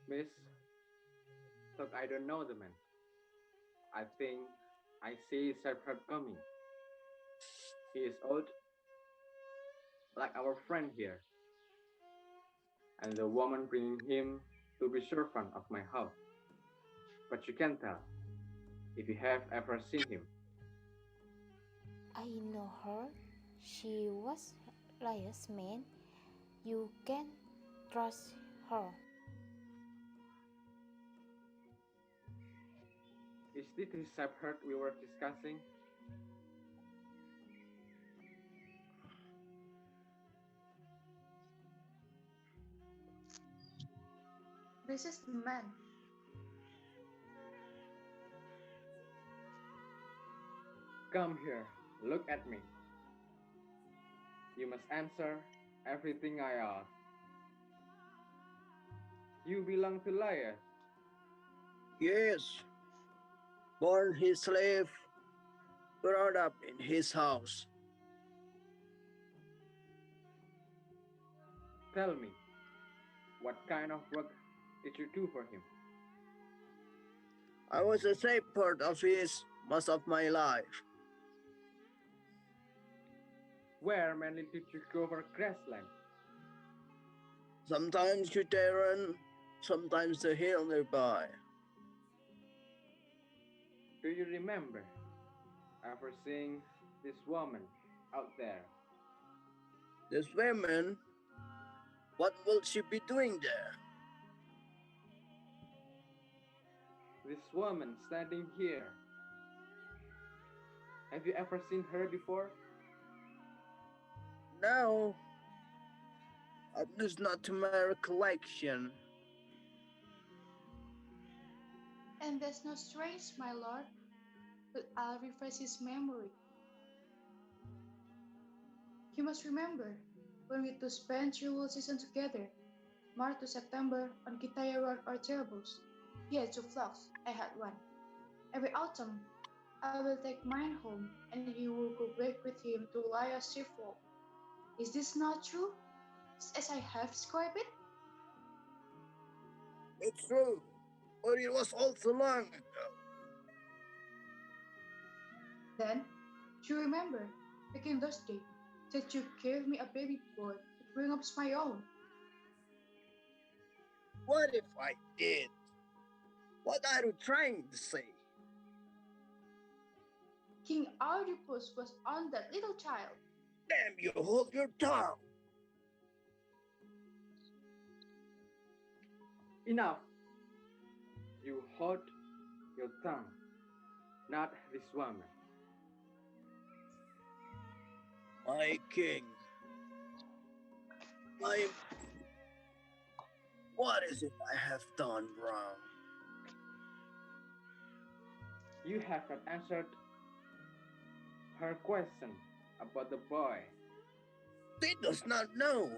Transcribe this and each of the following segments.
Miss, look, I don't know the man. I think I see Shepherd coming. He is old, like our friend here, and the woman bringing him to be servant of my house. But you can tell if you have ever seen him. I know her. She was Lia's man. You can trust her. Is this the shepherd we were discussing? This is the man. Come here, look at me. You must answer everything I ask. You belong to Lias. Yes, born his slave, brought up in his house. Tell me, what kind of work did you do for him? I was a shepherd of his most of my life. Where mainly did you cover grassland? Sometimes to Tehran, sometimes the hill nearby. Do you remember ever seeing this woman out there? This woman, what will she be doing there? This woman standing here. Have you ever seen her before? No, at least not to my recollection. And that's not strange, my lord, but I'll refresh his memory. You must remember when we two spent jewel season together, March to September on Kitaya Road or Choragos. He had 2 flocks, I had one. Every autumn, I will take mine home and he will go back with him to Lia's sheepfold. Is this not true, as I have described it? It's true, but it was also long ago. Then, do you remember, back in those days, that you gave me a baby boy to bring up as my own? What if I did? What are you trying to say? King Oedipus was on that little child. Damn you, hold your tongue. Enough! You hold your tongue, not this woman. My king. What is it I have done wrong? You have not answered her question about the boy. She does not know.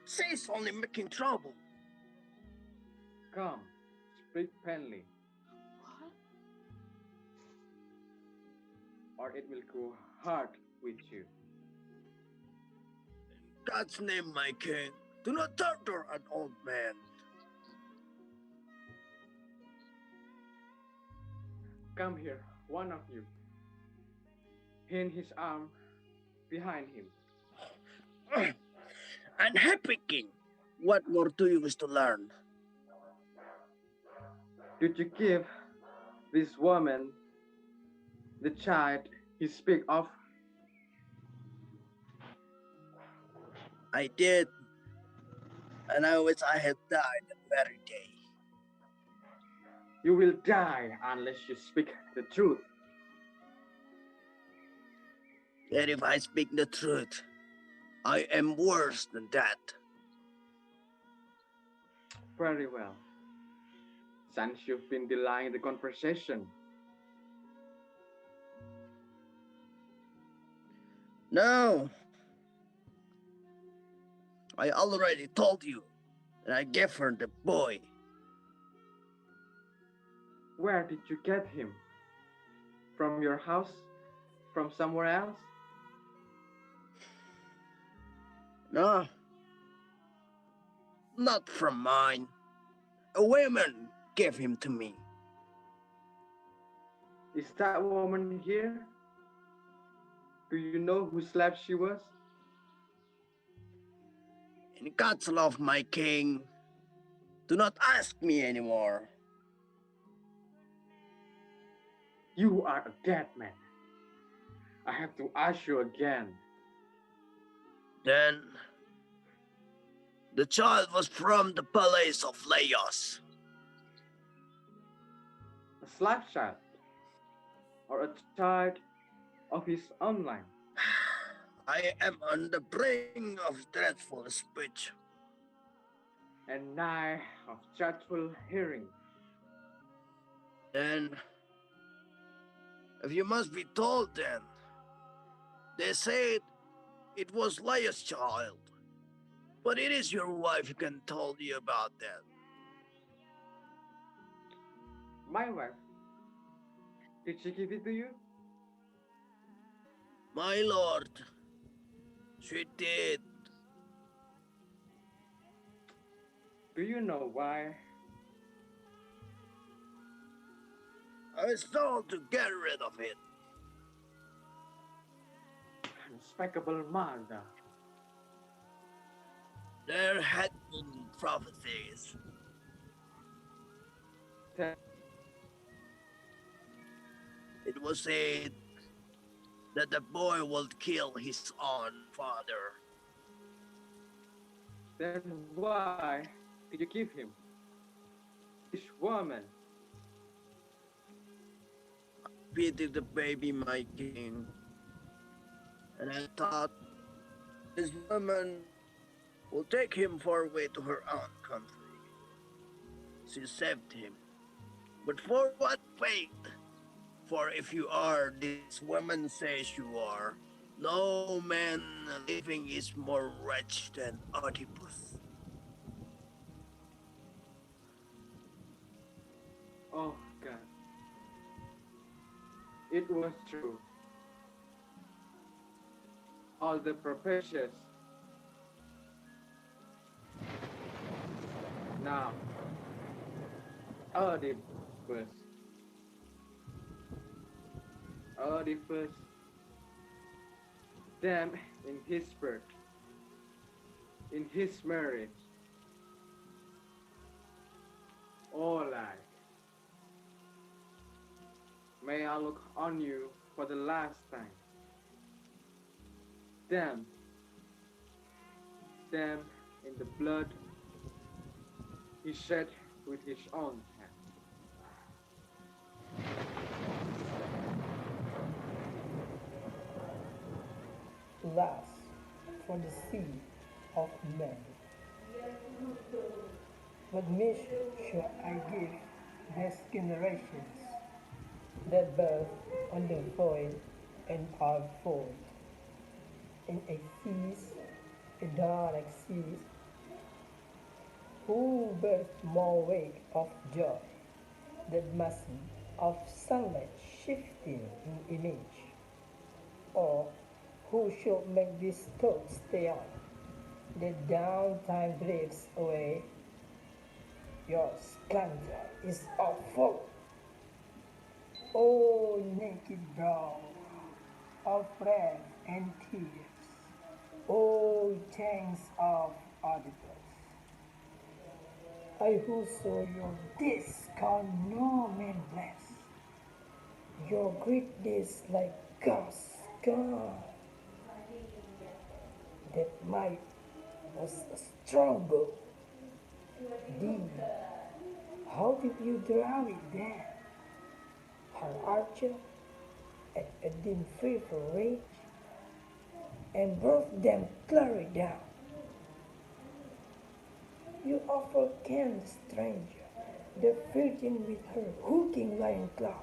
She's only making trouble. Come, speak plainly, What? or it will go hard with you. In God's name, my king, do not torture an old man. Come here, one of you. Hint his arm behind him. Unhappy king, what more do you wish to learn? Did you give this woman the child he speak of? I did, and I wish I had died that very day. You will die unless you speak the truth. Yet if I speak the truth, I am worse than that. Very well. Since you've been delaying the conversation, No, I already told you that I gave her the boy. where did you get him? From your house? From somewhere else? No, not from mine. A woman gave him to me. Is that woman here? Do you know whose slave she was? In God's love, my king, do not ask me anymore. You are a dead man. I have to ask you again. Then the child was from the palace of Laios. A slave child? Or a child of his own line? I am on the brink of dreadful speech. And nigh of dreadful hearing. Then, if you must be told then, they said it was Laios' child. But it is your wife who can tell you about that. My wife? Did she give it to you? My lord, she did. Do you know why? I was told to get rid of it. Unspeakable murder. There had been prophecies. It was said that the boy would kill his own father. Then why did you give him this woman? Pity the baby, my king. And I thought this woman will take him far away to her own country. She saved him. But for what fate? For if you are this woman says you are, no man living is more wretched than Oedipus. Oh God. It was true. All the propitious. Now, Oedipus. Oedipus. Them in his birth. In his marriage. All life. May I look on you for the last time. Them in the blood he shed with his own hand. Alas, for the seed of men. What mission shall I give these generations that birth on the void and are void? In a seas, a dark seas, who bears more weight of joy, that mercy of sunlight shifting in image? Or who shall make this thought stay on? The downtime drifts away. Your splendor is awful. O naked brow of breath and tears, O chains of Oedipus, I who saw your disc can no man bless. Your great disc like ghosts gone. That might was a strong bow. Thee, how did you draw it then? Her archer at a dim fearful rage, and brought them clearly down. You overcame the stranger, the virgin with her hooking lion claws,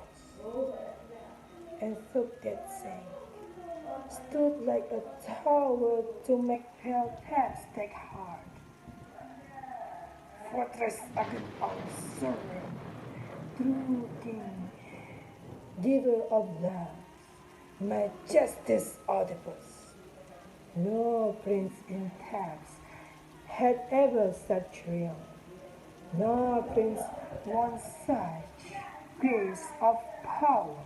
and thought that saying stood like a tower to make hell taps take heart. Fortress against Asyura, true king, giver of love, my justice Oedipus. No prince in Thebes had ever such triumph. No prince won such grace of power.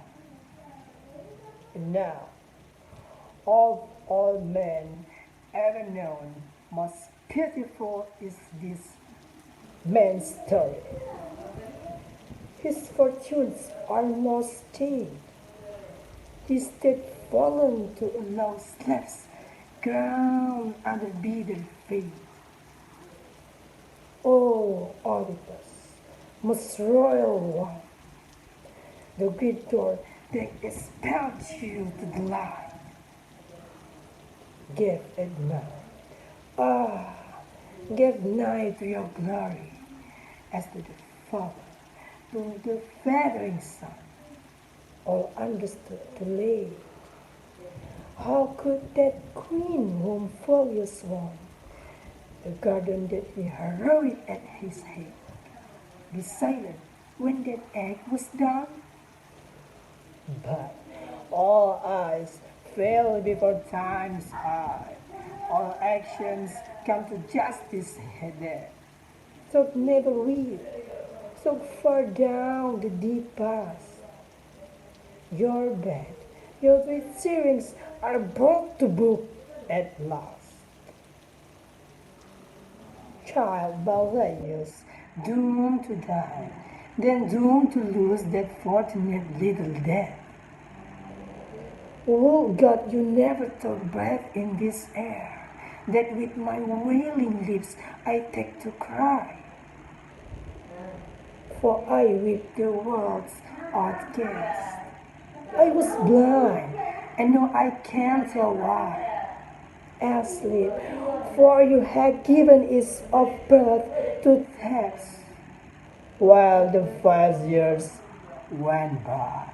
And now, of all men ever known, most beautiful is this man's story. His fortunes are not stained. He stayed fallen to allow slaves ground under bitter fate. O Oedipus, most royal one, the great door that expelled you to the light gave Adib. Ah, give nigh to your glory, as to the father, to the feathering son, all understood too late. How could that queen whom Folius won, the garden that he harrowed at his head, be silent when that act was done? But all eyes fail before time's eye. All actions come to justice headed. So never read, so far down the deep past. Your bed, your sweet sirens are brought to book at last. Child Balleus, doomed to die, then doomed to lose that fortunate little death. Oh God, you never took breath in this air, that with my wailing lips I take to cry. For I weep the world's outcast. I was blind, and now I can't tell why. Asleep, for you had given its of birth to thefts, while the 5 years went by.